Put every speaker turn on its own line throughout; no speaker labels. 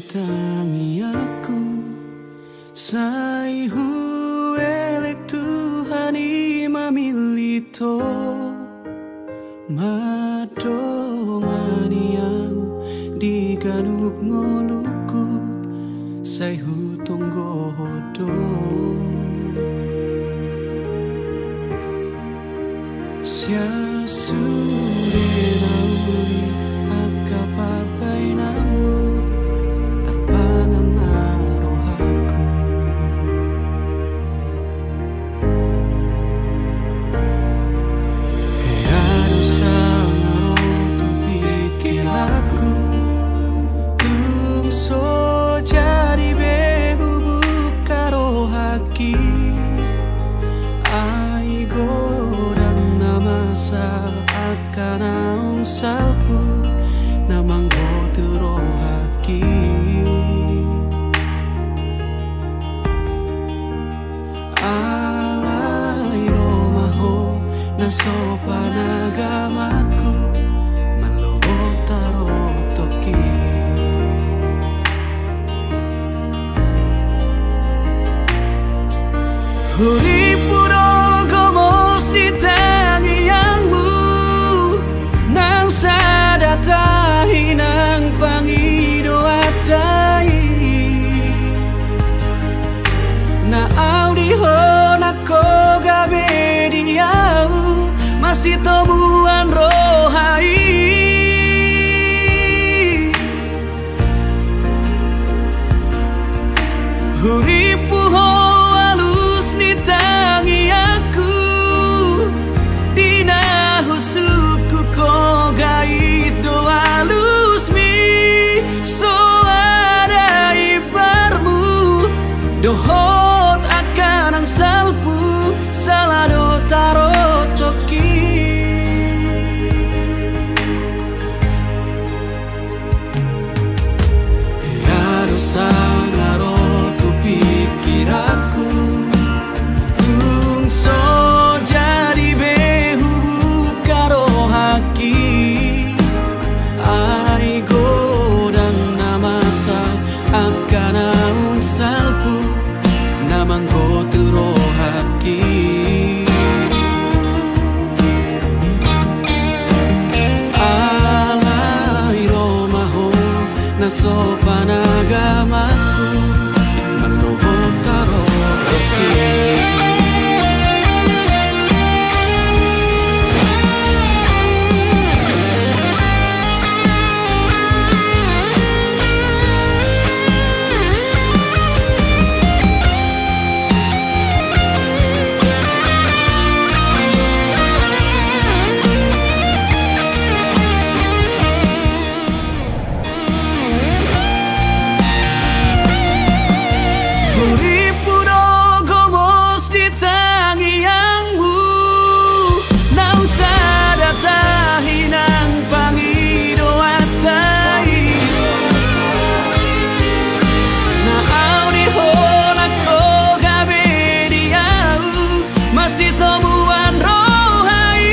tangi aku sai huelek Tuhani mamilito madongani au di ganup ngoluku sai hutunggo hodo sia sure nauli akapapai namu terpangan arohaku anu sangaro tu pikiraku tungso jadi behu bukaro haki aigo akan naung salpu namang gotil rohaki alai romaho nasopan agamaku malobotaro toki Huripuro gomos di sadatahi nang pangido atai na audiho na koga bediau masih temuan rohai huripuho alus ni tangi aku dina husuku koga itu halus mi so ada ibarmu dohot akan ang salpu salado taro toki harus sangaro tu pikiraku tungso jadi behu bukaro haki ai godang namasa akan naung salpu namang gotil rohaki alai romaho nasopan agamaku malobotaro toki Huripuro gomos di tangi yangmu nang sadatahi nang pangido atai na audiho na koga bediau masih temuan rohai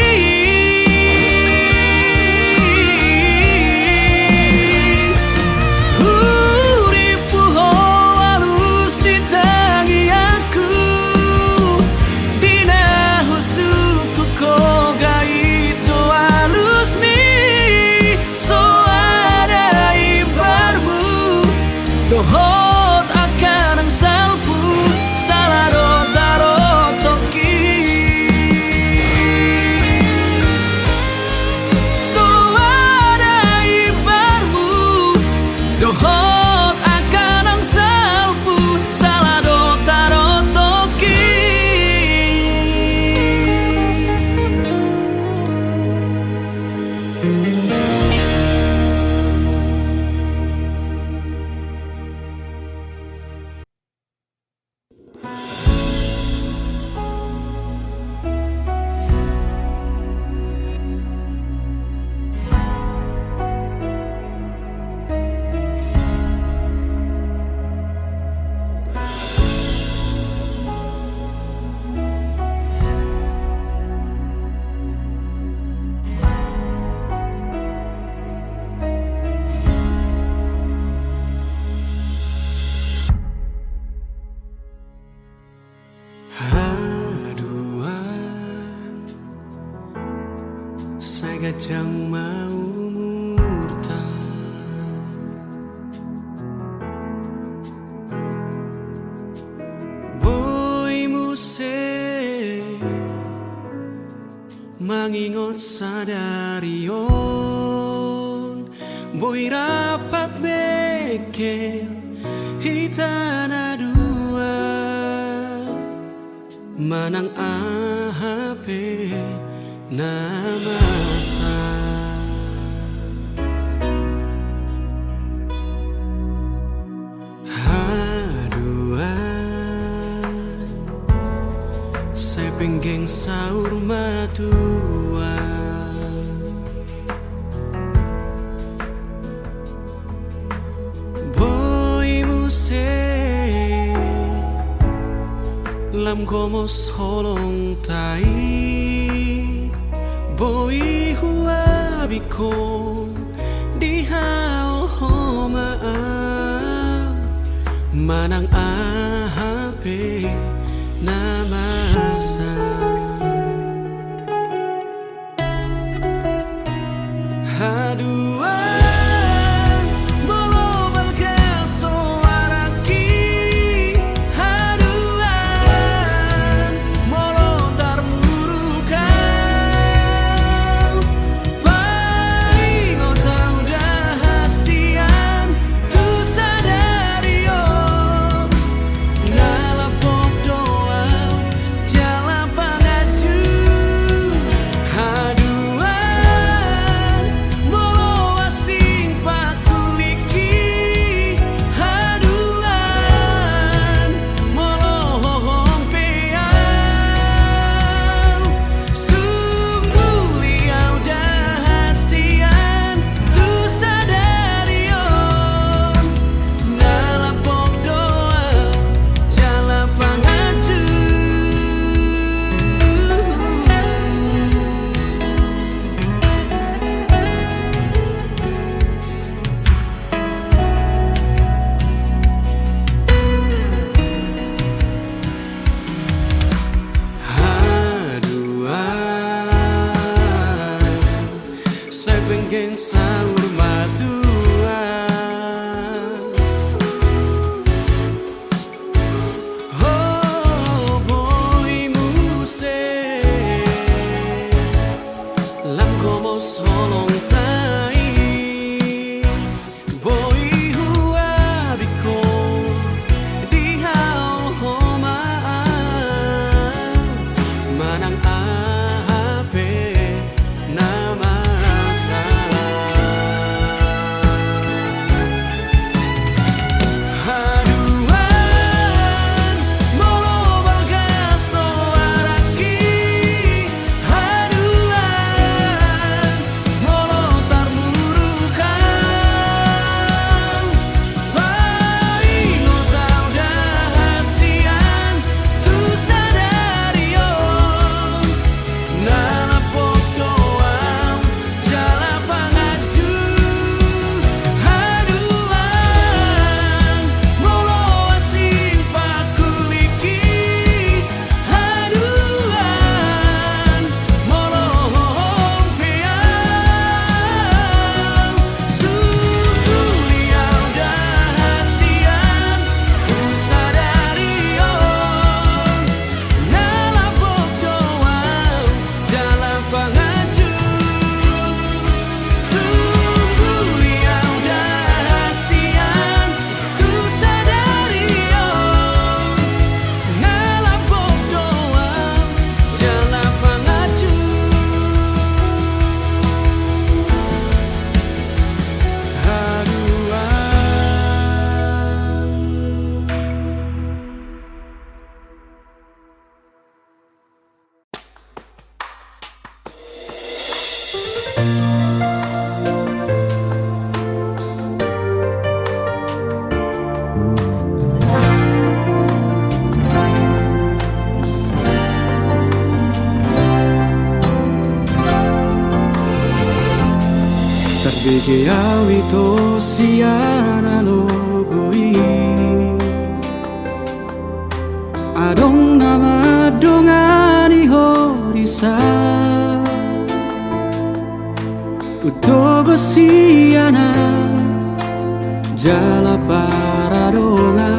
huripuho alus di tangi aku dina husuku koga itu halus mi so ada ibarmu dohot akan ang salpu salado taro toki so ada ibarmu dohot akan ang salpu salado taro toki kajang mau murta. Boy muse mangingot sadarion, boy rapat bekel hitana dua, manang ahape namasa. Haduan saya penggeng sahur matua, boy muse lam gomos holong tai, boy huabiko di hal homa, manang ahape namasa. Haduan molo balgaso araki, haduan molo tarmurukan, paling otau dahasian tu sadario, nalapok doa jalan pangaju. Haduan molo asing pakuliki, haduan molo hompeang, sungguh liau dahasian tu sadarion, nalapok doa jalan pangaju. Haduan saya pengen sahur matua, oh boy muse lam gomos holong tai, boy huabiko di hau homa, manang ahape namasa. Haduan molo balgaso araki, haduan molo tarmurukan, paling otau dahasian tu sadario, nalapok doa jalan pangaju. Haduan molo asing pakuliki, haduan molo hompeang, sungguh liau dahasian tu sadarion, nalapok doa jalan pangaju, sungguh liau dahasian tu sadarion, nalapok doa jalan pangaju. Haduan terbege awito siana logoi, adong nama dongani horisa, togo siana jala paradonga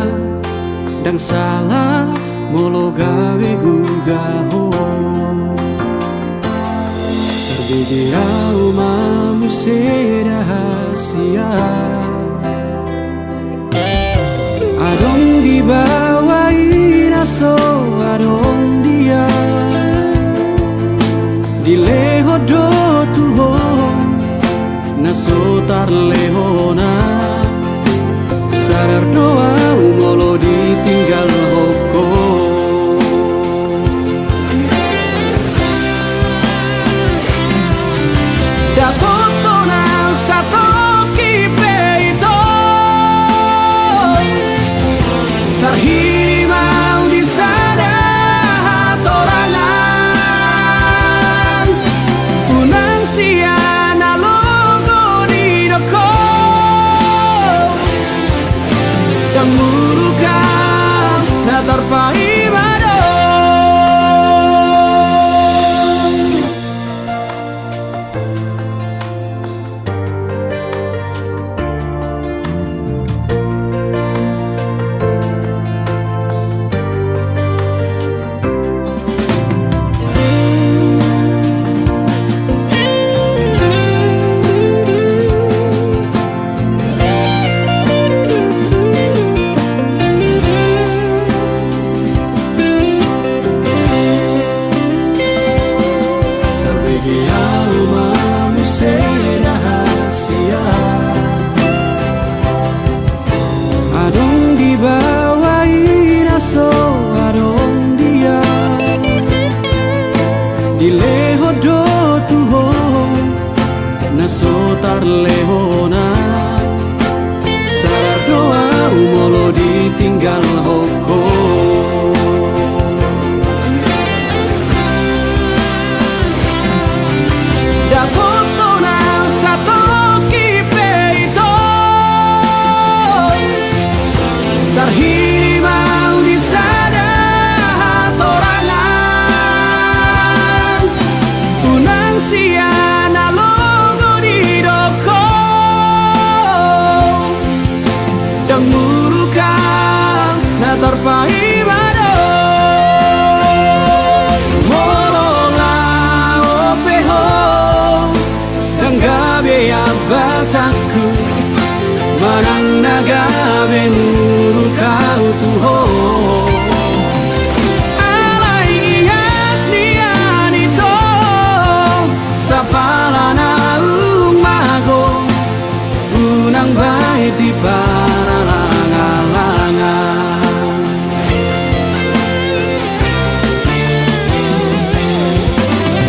dang salah molo gawe gugaho terbigirau mamu rahasia adong dibawain aso adong dia dileho do tuho naso tar lehona sadar doa molo ditinggal hoko dapotona sato kipeito terhiri mau di sana torangan unang siana logo di doko dan murukam na terpai mado dibawain aso adong dia dileho do tuho naso tar lehona sadar doa molo ditinggal hoko dapotona sato kipeito terhiri mau di sana torangan unang siana logo di doko dan murukam na terpai mado molola opeho dan gabe abataku manang nagabe murukau tuho alai ias nianito sapalana umago unang baik di paralangan-langan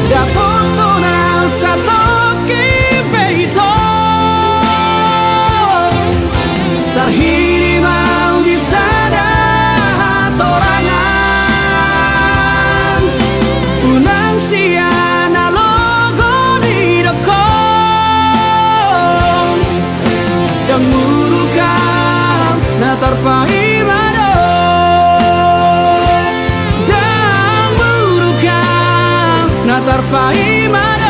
dapotona sato kipeito terhiri mau di sana torangan unang siana logo di doko dan murukam na terpai mado dan murukam na terpai mado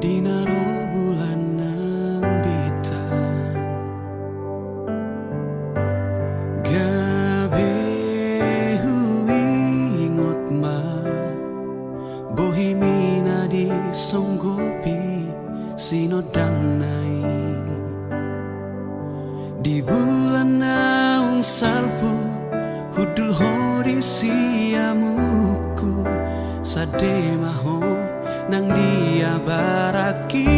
dinaro bulan nang bintang gabe hui ingot ma bohimina di songgopi sinodang nai di bulan naung salpu hudul hori siamuku sade maho nang dia baraki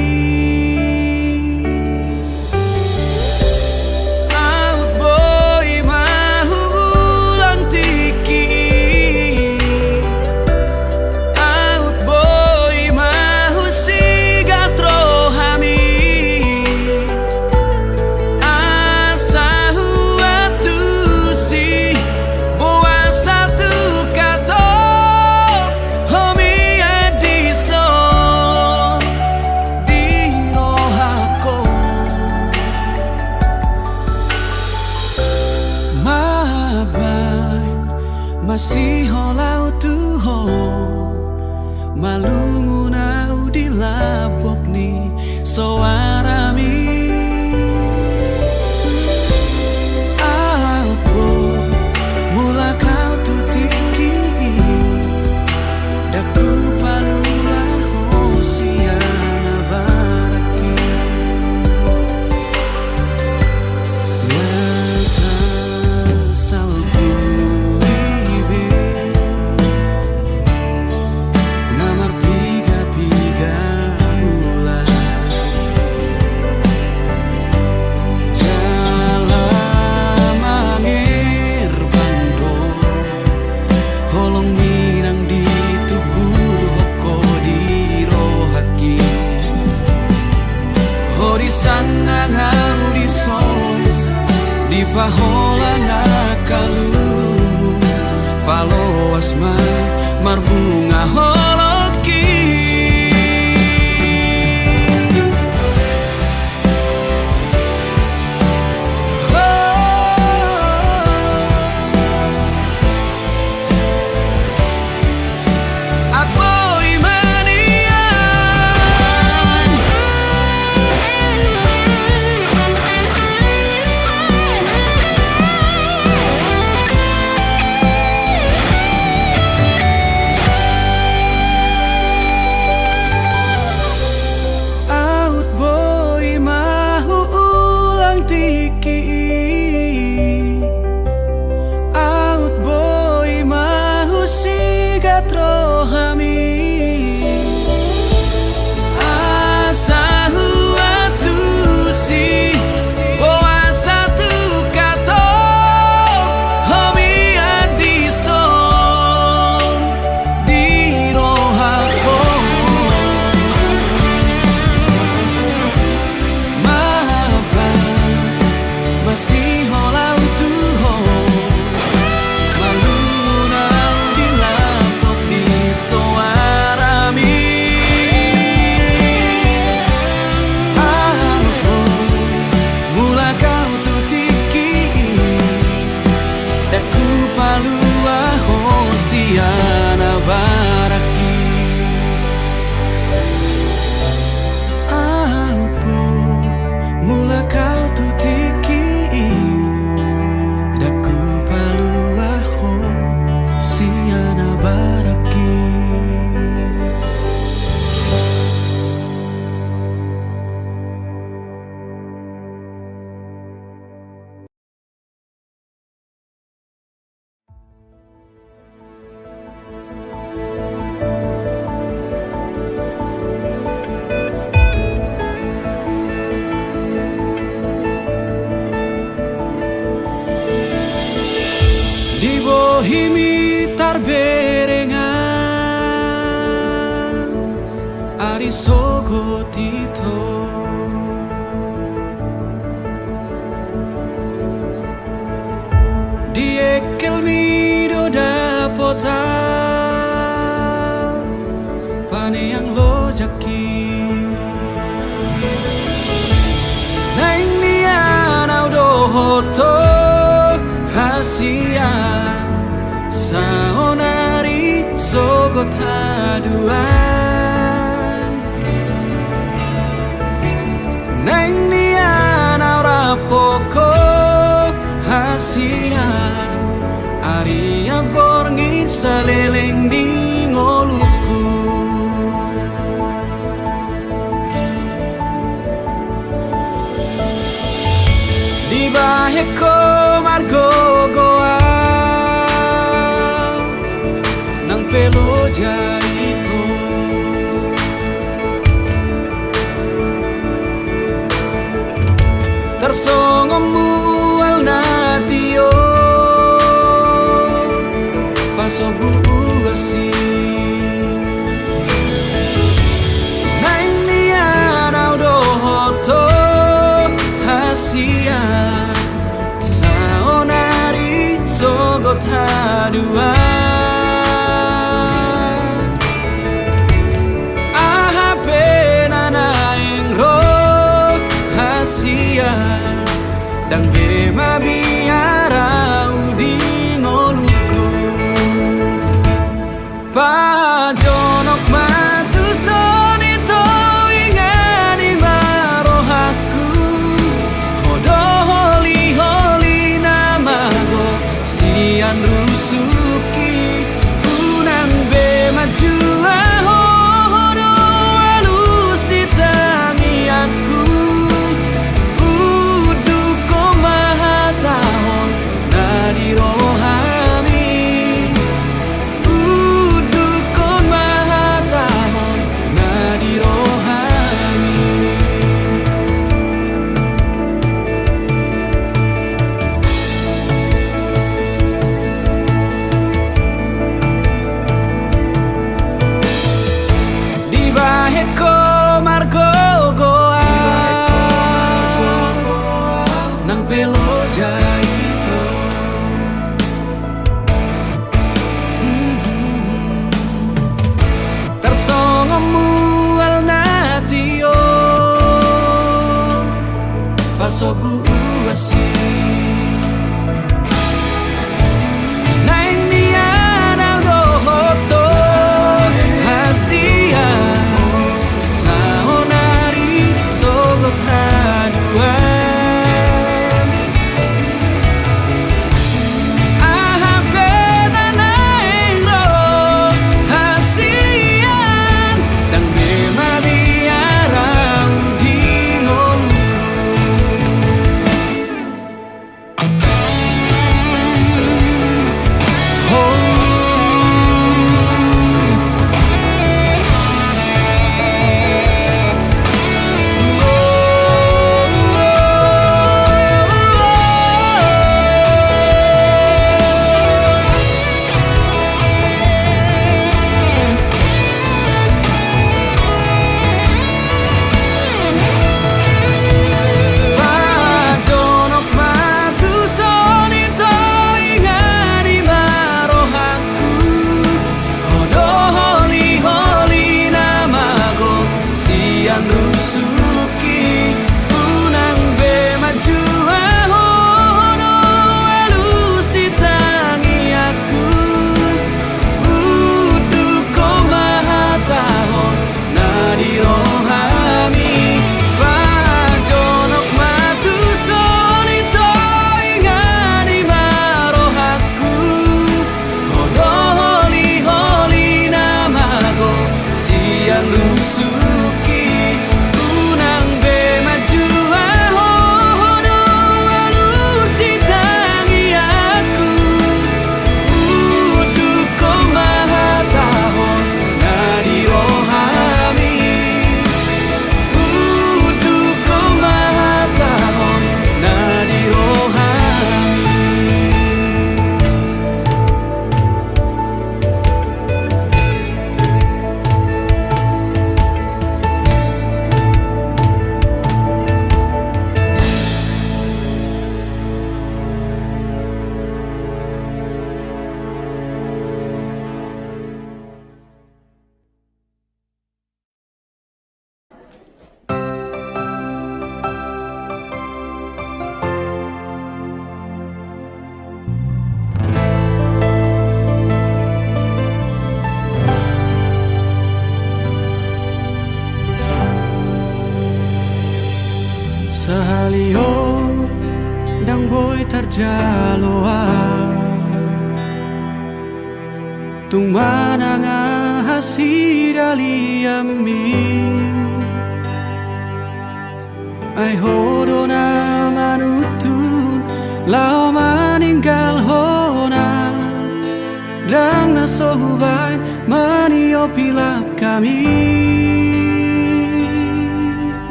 masih holau tuho malungunau di lapok ni soarami aku mula kau tutiki daku palua hosiana baraki nyata salku sana ngauriso di pahola ngakalu paloas marbunga holoki di bohimi tarberengan ari sogo tito di ekel mido dapota pane yang lo jaki nang nian audo hoto hasia saonari sogot haduan nang nian aura poko hasia aria borngin saleleng di ngoluku di baheko margo goa nang pelo jaito tersongom mual natio paso buasi nang nian audo hoto hasia saonari sogot haduan aha penana engro hasia dan bema biara udi ngoluku nang pelo jaito. Tersongomu al natio pasogu uasi.
Sahalio dang boy tarjaloa tung mananga hasidaliami ai hodona manutun lao maninggal hona dang nasohubay manio pila kami.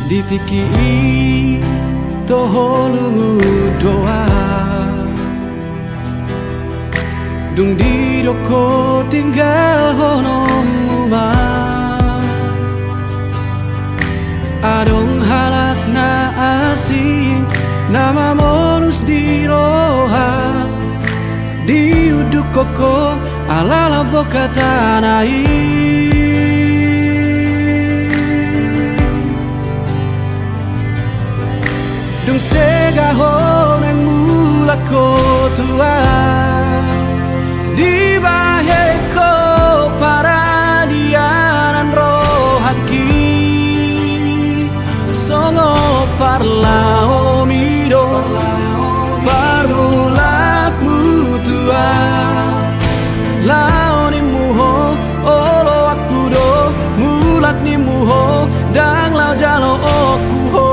Ditiki toholungu doa dung di doko tinggal honomuma adong halak na asing nama monus di roha di uduk koko alala boka tanai. Dung segahon ang mula ko tua di bahe ko para dianan rohaki songo parlao mido parmulak mutua lao ni muho olo aku do mulat ni muho dang lao jalo oku ho.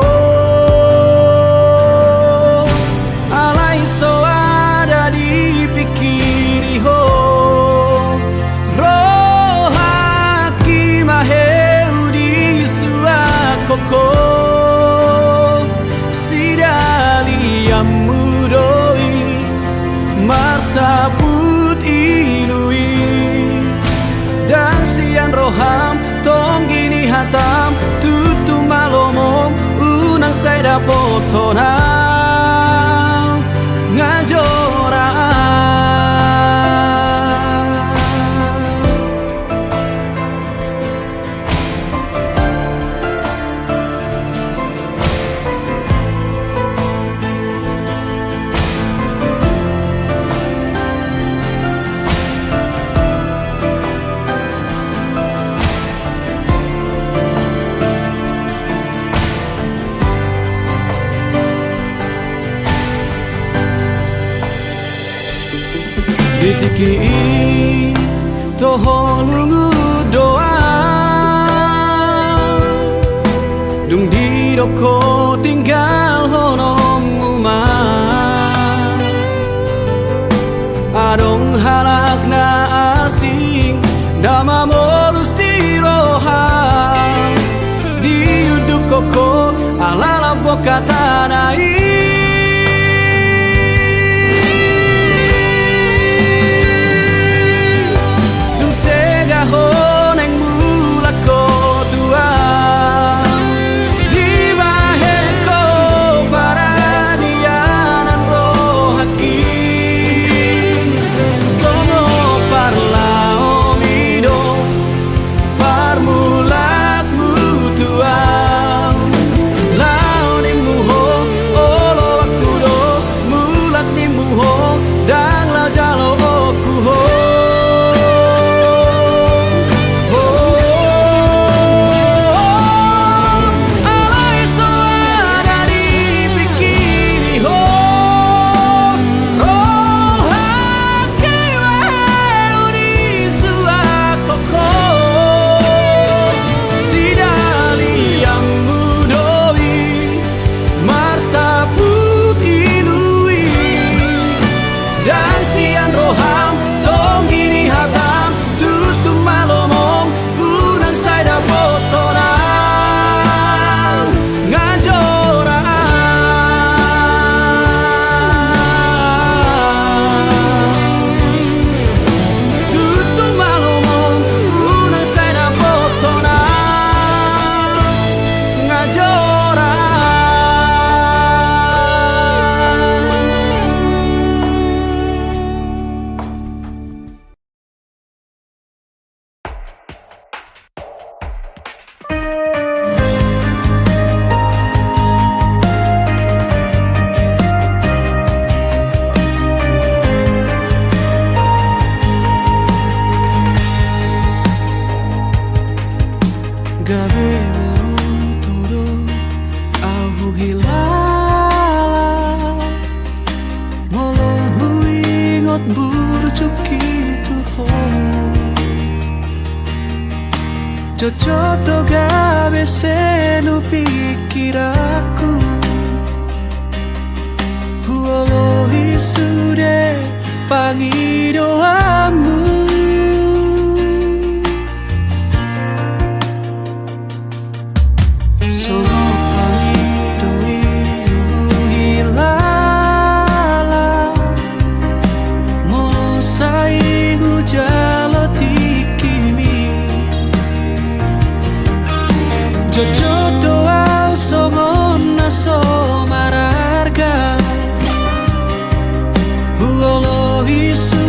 Sabut inui dan sian roham tong gini hatam tutu malomo saida potona ngajora ditiki toho lungu doa dung di doko tinggal honom umah adong halak na asing dama molus di roha di uduk koko alala boka tanai gabe toro ahu hilala molo huingot burjuki tuho cocoto gabe senu pikiraku huolo hisude pangidoamu sono pangido hilala mo sai hujalo tikimi jojoto au songona somararga huolo hisu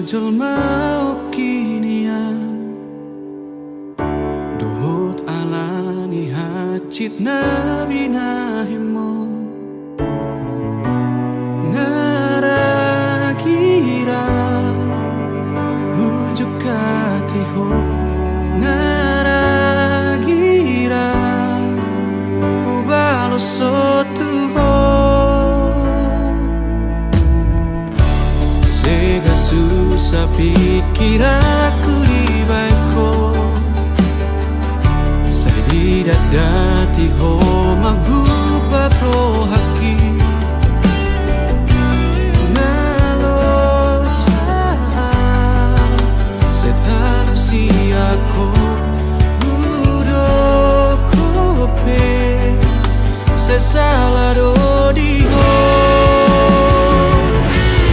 jelma kinian dohot alani hacit nabi nahimo ngaragira ujuk katiho ngaragira ubalo sotuho sega susah pikir aku di baiko saya tidak dati ho mabupa pro haki aku udah kope sesala dodiho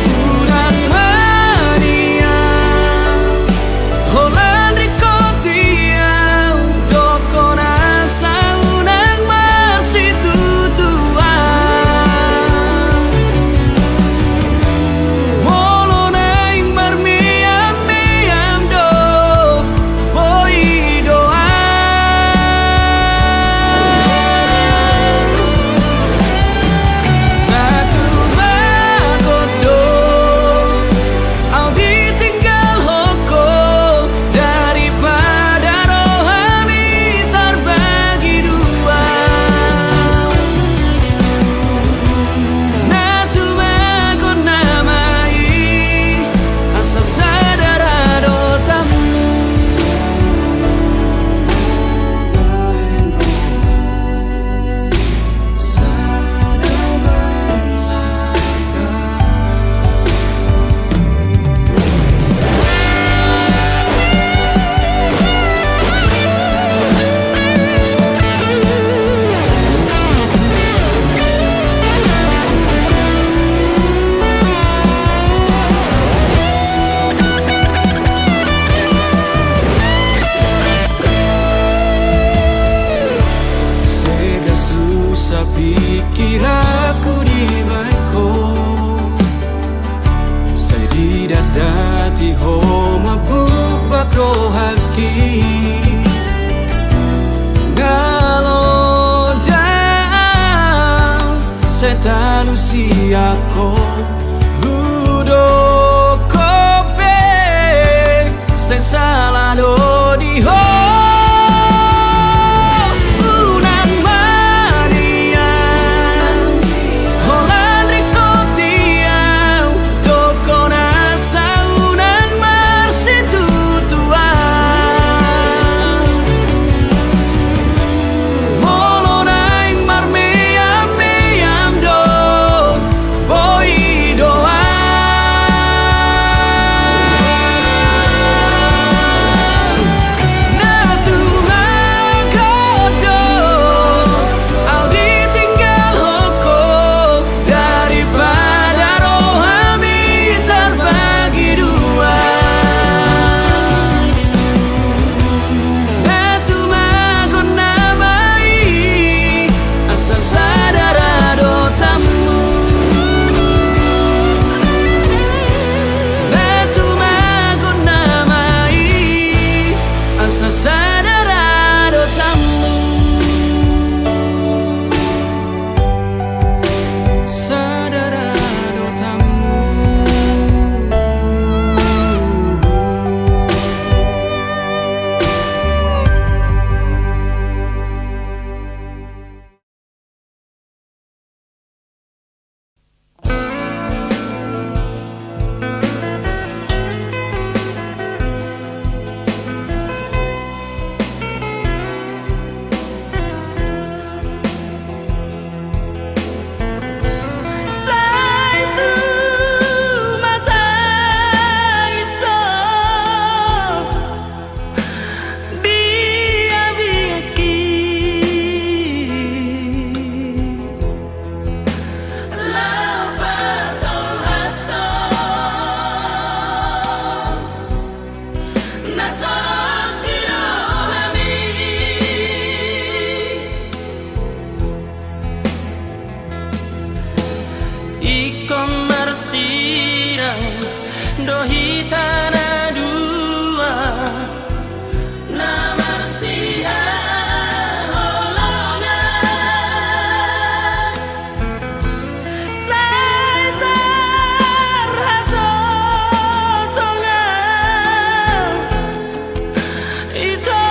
kurang mania holan rikotia dokona saunang marsitu tuan molo naing marmiam miam do pikir aku di baiko saya tidak dati ho mabuk rohaki ngalo jauh saya talu siako udo kope saya salah dodi ho
dohi tanah dua namar siar holongan saitar hatotongan itu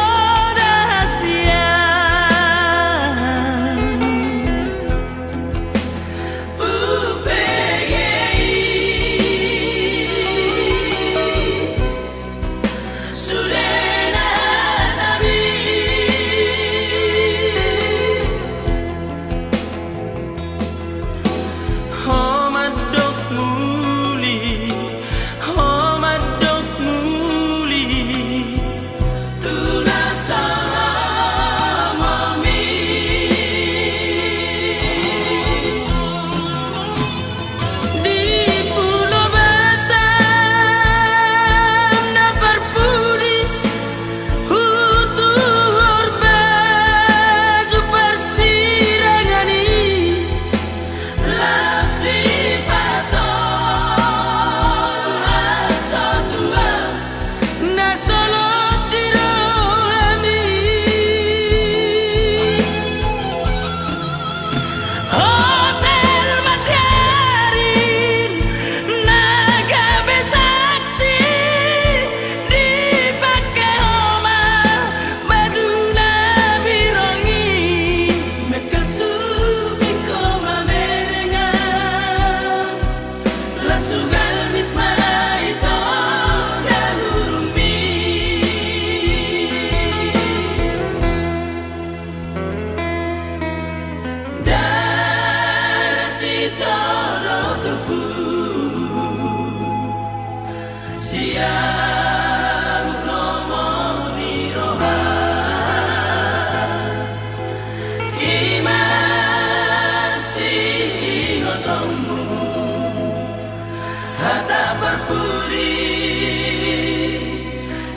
Hata perpuri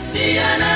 siana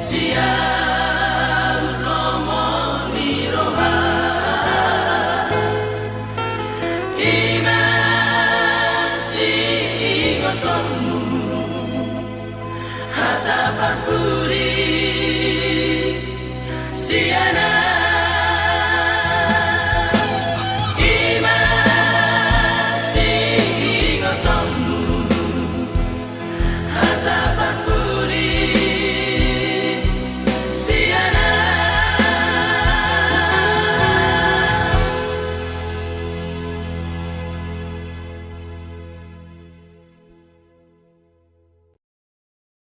sia